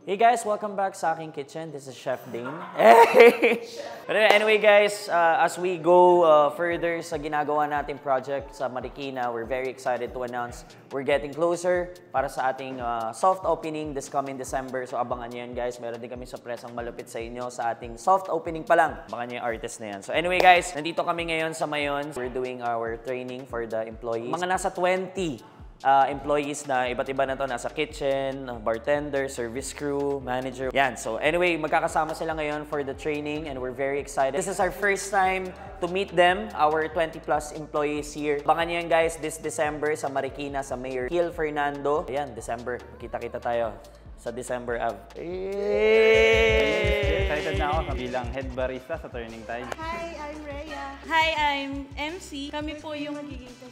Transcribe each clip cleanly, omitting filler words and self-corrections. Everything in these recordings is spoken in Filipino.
Hey guys, welcome back sa aking kitchen. This is Chef Dane. Hey! But anyway guys, as we go further sa ginagawa nating project sa Marikina, we're very excited to announce we're getting closer para sa ating soft opening this coming December. So abangan nyo yan guys. Meron din kami surpresang malupit sa inyo sa ating soft opening pa lang. Abangan nyo yung artist na yan. So anyway guys, nandito kami ngayon sa Mayon. We're doing our training for the employees. Mga nasa 20 employees na iba't iba na to, nasa kitchen, bartender, service crew, manager. Yan. So anyway, magkakasama sila ngayon for the training and we're very excited. This is our first time to meet them, our 20 plus employees here. Abangan nyo yan guys, this December sa Marikina, sa Mayor Gil Fernando. Ayan, December. Kita-kita tayo sa December Ave. Excited na ako bilang head barista sa Turning Tide. Hi, I'm Rhea. Hi, I'm MC. Kami po yung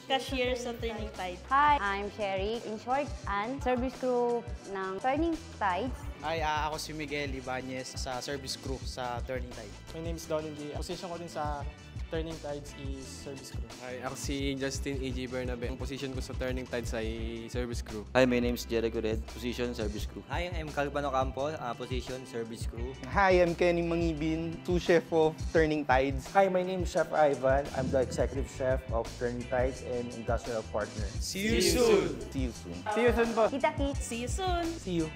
cashier sa Turning Tide. Hi, I'm Sherry. In short, and service crew ng Turning Tides. Hi, ako si Miguel Ibanez sa service crew sa Turning Tide. My name is Donald Lee. Position ko din sa Turning Tides is service crew. Hi, ako si Justin E.G. Bernabe. Ang position ko sa Turning Tides ay service crew. Hi, my name is Jericho Red. Position, service crew. Hi, I'm Calvano Campo. Position, service crew. Hi, I'm Kenny Mangibin, sous chef of Turning Tides. Hi, my name is Chef Ivan. I'm the executive chef of Turning Tides and industrial partner. See you soon! See you soon. See you soon po! Kita-kits! See you soon! See you!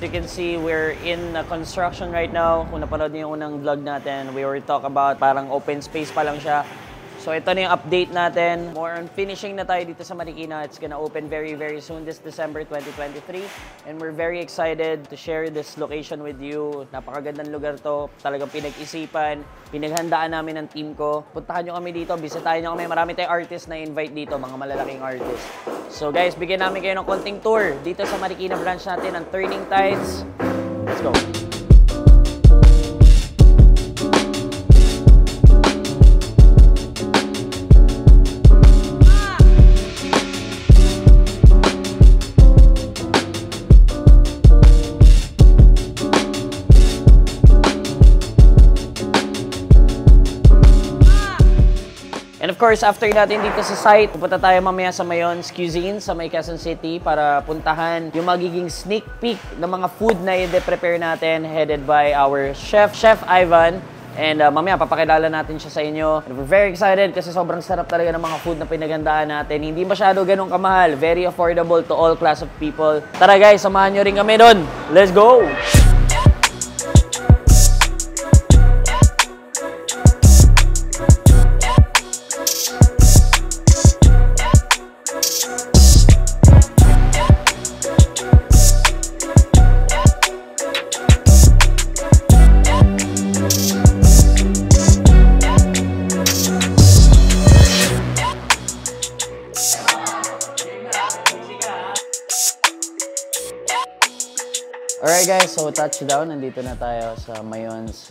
You can see we're in construction right now. Kung napanood niyo yung unang vlog natin, we were talk about parang open space pa lang siya. So ito na yung update natin. More on finishing na tayo dito sa Marikina. It's gonna open very, very soon this December 2023. And we're very excited to share this location with you. Napakagandang lugar to. Talagang pinag-isipan. Pinaghandaan namin ng team ko. Puntahan nyo kami dito. Bisitahin nyo kami. Marami tayong artists na invite dito. Mga malalaking artists. So guys, bigyan namin kayo ng konting tour dito sa Marikina branch natin ng Turning Tides. Let's go! And of course, after natin dito sa site, pupunta tayo mamaya sa Mayon's Cuisine sa May Quezon City para puntahan yung magiging sneak peek ng mga food na i-prepare natin headed by our chef, Chef Ivan. And mamaya papakilala natin siya sa inyo. And we're very excited kasi sobrang sarap talaga ng mga food na pinagandaan natin. Hindi masyado ganun kamahal. Very affordable to all class of people. Tara guys, samahan nyo rin kami doon. Let's go! Alright guys, so touchdown. Nandito na tayo sa Mayon's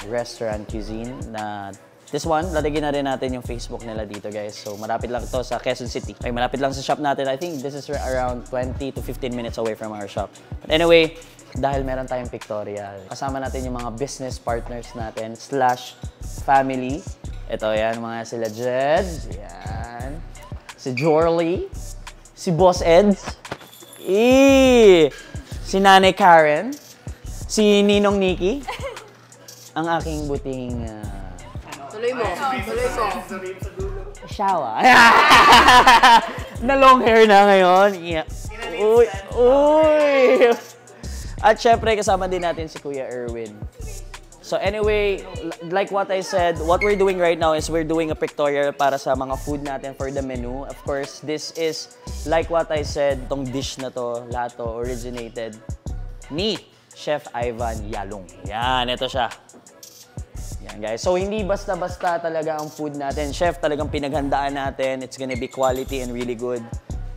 Restaurant Cuisine na this one, lalagyan na rin natin yung Facebook nila dito guys. So malapit lang to sa Quezon City. Ay, malapit lang sa shop natin. I think this is around 20 to 15 minutes away from our shop. But anyway, dahil meron tayong pictorial, kasama natin yung mga business partners natin / family. Ito yan, mga sila Jed. Yan. Si Jorly. Si Boss Eds. Si Nanay Karen, si Ninong Nikki, ang aking buting... Tuloy mo. Shawa. Na long hair na ngayon. Yeah. Uy! Uy! At syempre, kasama din natin si Kuya Erwin. So anyway, like what I said, what we're doing right now is we're doing a pictorial para sa mga food natin for the menu. Of course, this is, like what I said, tong dish na to, lahat to originated ni Chef Ivan Yalong. Yan, ito siya. Yan guys. So hindi basta-basta talaga ang food natin. Chef, talagang pinaghandaan natin. It's gonna be quality and really good.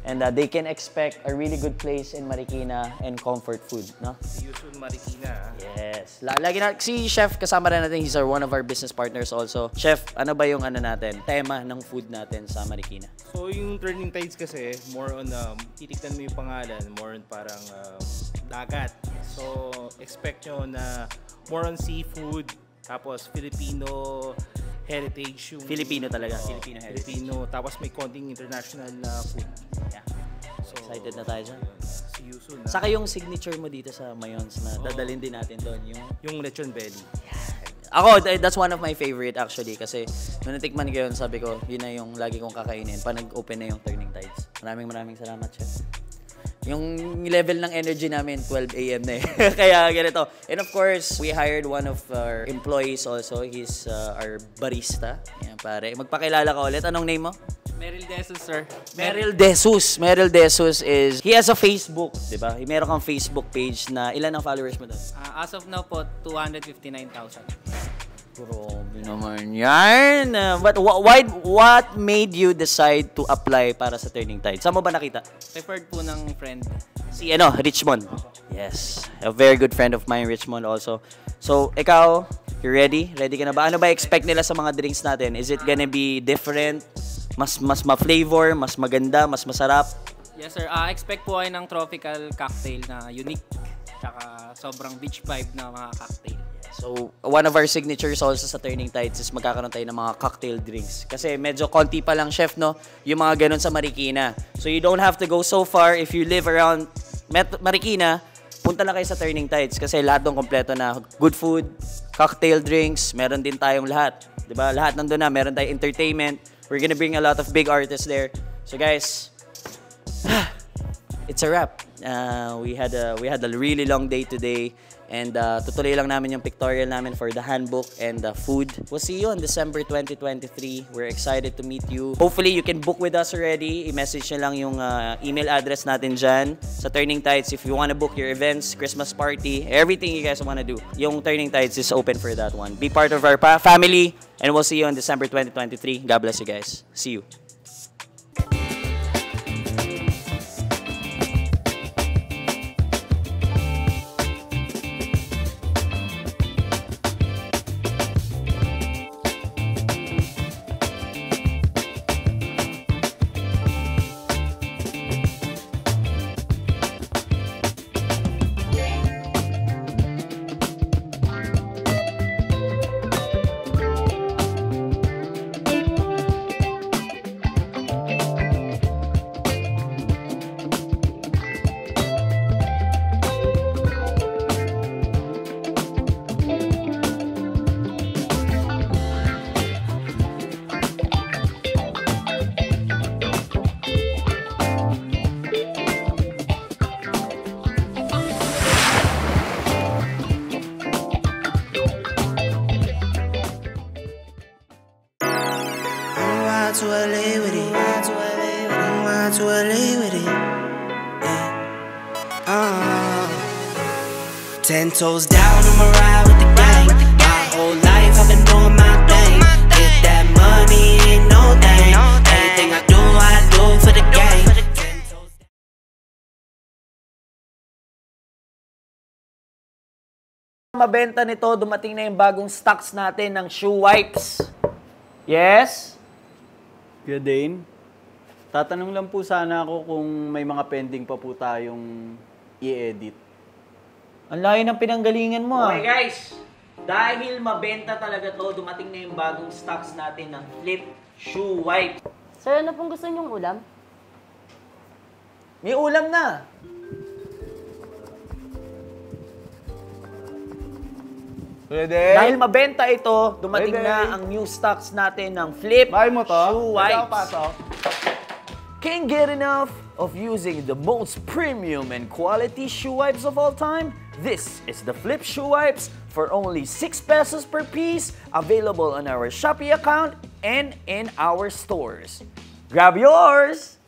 And they can expect a really good place in Marikina and comfort food, no? See you soon, Marikina. Yes. Lagi na, si Chef, kasama na natin, he's one of our business partners also. Chef, ano ba yung natin, tema ng food natin sa Marikina? So yung Turning Tides kasi, more on, titignan mo yung pangalan, more on parang dagat. So expect nyo na more on seafood, tapos Filipino heritage. Yung, Filipino talaga. Filipino heritage. Filipino, tapos may konting international food. Yeah. So, excited na tayo dyan. See you soon. Saka yung signature mo dito sa Mayons na dadalhin din natin doon. Yung lechon belly. Ako, that's one of my favorite actually kasi nung natikman ko yun, sabi ko, yun na yung lagi kong kakainin pa nag-open na yung Turning Tides. Maraming salamat, Chef. Yung level ng energy namin, 12 a.m. na eh. Kaya ganito. And of course, we hired one of our employees also. He's our barista. Yan, pare. Magpakilala ka ulit. Anong name mo? Meryl Desus, sir. Meryl Desus. Meryl Desus is, he has a Facebook, di ba? Meron kang Facebook page na ilan ang followers mo doon? As of now po, 259,000. Grabe naman yan. But what made you decide to apply para sa Turning Tide? Saan mo ba nakita? Referred po ng friend. Si Richmond. Yes. A very good friend of mine, Richmond also. So, ikaw, you ready? Ready ka na ba? Ano ba expect nila sa mga drinks natin? Is it gonna be different? Mas ma-flavor, mas maganda, mas masarap? Yes, sir. Expect po ay ng tropical cocktail na unique. Tsaka sobrang beach vibe na mga cocktail. So, one of our signatures also sa Turning Tides is magkakaroon tayo ng mga cocktail drinks. Kasi medyo konti pa lang, Chef, no? Yung mga ganun sa Marikina. So, you don't have to go so far. If you live around Marikina, punta lang kayo sa Turning Tides kasi lahat doon kompleto na good food, cocktail drinks, meron din tayong lahat. Diba? Lahat nandun na. Meron tayong entertainment. We're gonna bring a lot of big artists there. So, guys, it's a wrap. We had a really long day today. And tutuloy lang namin yung pictorial namin for the handbook and the food. We'll see you on December 2023. We're excited to meet you. Hopefully, you can book with us already. I-message nyo lang yung email address natin dyan sa Turning Tides. If you want to book your events, Christmas party, everything you guys want to do, yung Turning Tides is open for that one. Be part of our family, and we'll see you on December 2023. God bless you guys. See you. to LA with it. Ride to LA with it. Yeah. 10 toes down, I'ma ride with the gang. My whole life I've been doing my thing. Get that money, ain't no thing. Anything I do for the gang. Mabenta nito, dumating na yung bagong stocks natin ng shoe wipes. Yes? Good Dane. Tatanong lang po sana ako kung may mga pending pa po tayong i-edit. Ang layo ng pinanggalingan mo. Okay guys, dahil mabenta talaga to, dumating na yung bagong stocks natin ng Flip shoe wipes. Sir, ano pong gusto niyong ulam? May ulam na. Pwede. Dahil mabenta ito, dumating na ang new stocks natin ng Flip shoe wipes. Can't get enough of using the most premium and quality shoe wipes of all time? This is the Flip shoe wipes for only 6 pesos per piece, available on our Shopee account and in our stores. Grab yours!